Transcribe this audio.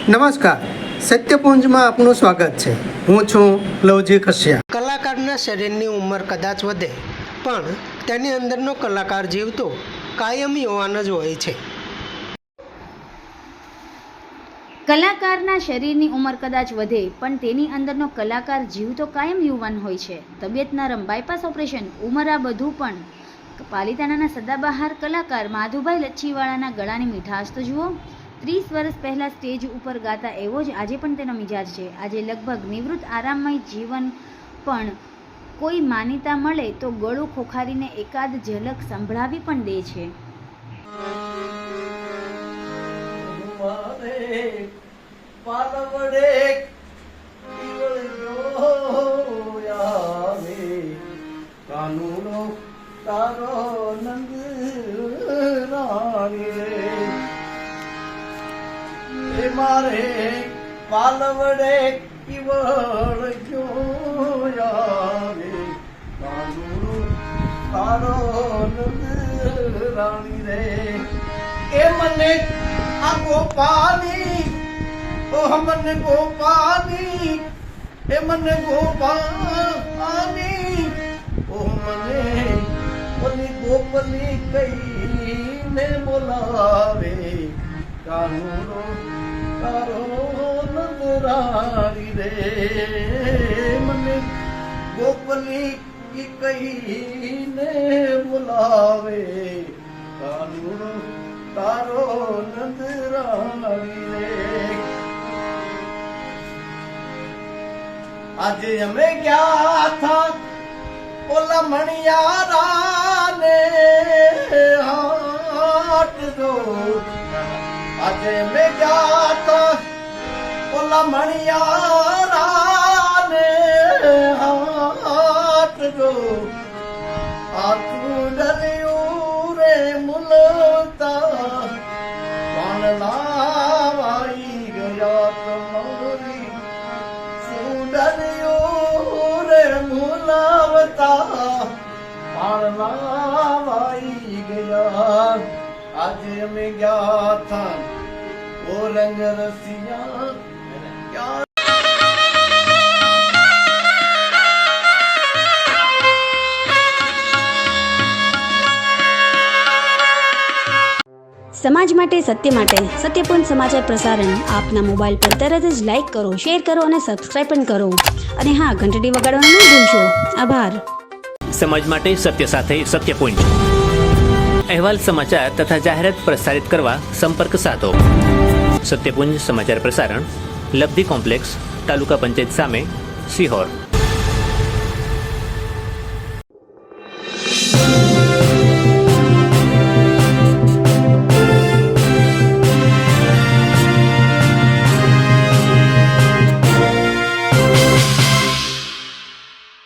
નમસ્કાર, સત્યપુંજમાં આપનું સ્વાગત છે। હું છું લવજી કશ્યા। કલાકારના શરીરની ઉંમર કદાચ વધે પણ તેની અંદરનો કલાકાર જીવતો કાયમ યુવાન જ હોય છે। કલાકારના શરીરની ઉંમર કદાચ વધે પણ તેની અંદરનો કલાકાર જીવતો કાયમ યુવાન હોય છે। તબિયત નરમ, બાયપાસ ઓપરેશન, ઉંમર આ બધું પણ પાલિતાણાના સદાબહાર કલાકાર માધુભાઈ લચ્છીવાળાના ગળાની મીઠાશ તો જુઓ। 30 વર્ષ પહેલાં સ્ટેજ ઉપર ગાતા એવો જ આજે પણ તેનો મિજાજ છે। આજે લગભગ નિવૃત્ત આરામમય જીવન પણ કોઈ માન્યતા મળે તો ગળું ખોખારીને એકાદ ઝલક સંભળાવી પણ દે છે। मारे पालवड़े किवड़ क्यों यावे कानून तारो नंद रानी रे ए मने आ गोपाली ओ हमने गोपाली ए मने गोपाली ओ मने ओली गोपली कई ने बोलावे कानून तारो नंदरानी रे मने गोपली की कहीने बुलावे कानून तारो नंदरानी रे। आज हमें क्या था ओला मणियारा ने हाथ दो आज मैं क्या था बोला मणियारा ने हाथ दो आतू डरियो रे मुलता कौन लावाई गया तुम्हारी सुडरियो रे मुलावता कौन लावाई गया आज हमें क्या था वो रंग रसिया क्या। સમાજ માટે, સત્ય માટે સત્યપૂર્ણ સમાચાર પ્રસારણ આપના મોબાઈલ પર તરત જ લાઈક કરો, શેર કરો અને સબસ્ક્રાઈબ પણ કરો અને હા, ઘંટડી વગાડવાનું ન ભૂલશો। આભાર। સમાજ માટે સત્ય સાથે સત્યપુંજ અહેવાલ, સમાચાર તથા જાહેરાત પ્રસારિત કરવા સંપર્ક સાધો। સત્યપુંજ સમાચાર પ્રસારણ, લબ્ધિ કોમ્પ્લેક્સ, તાલુકા પંચાયત સામે, સિહોર।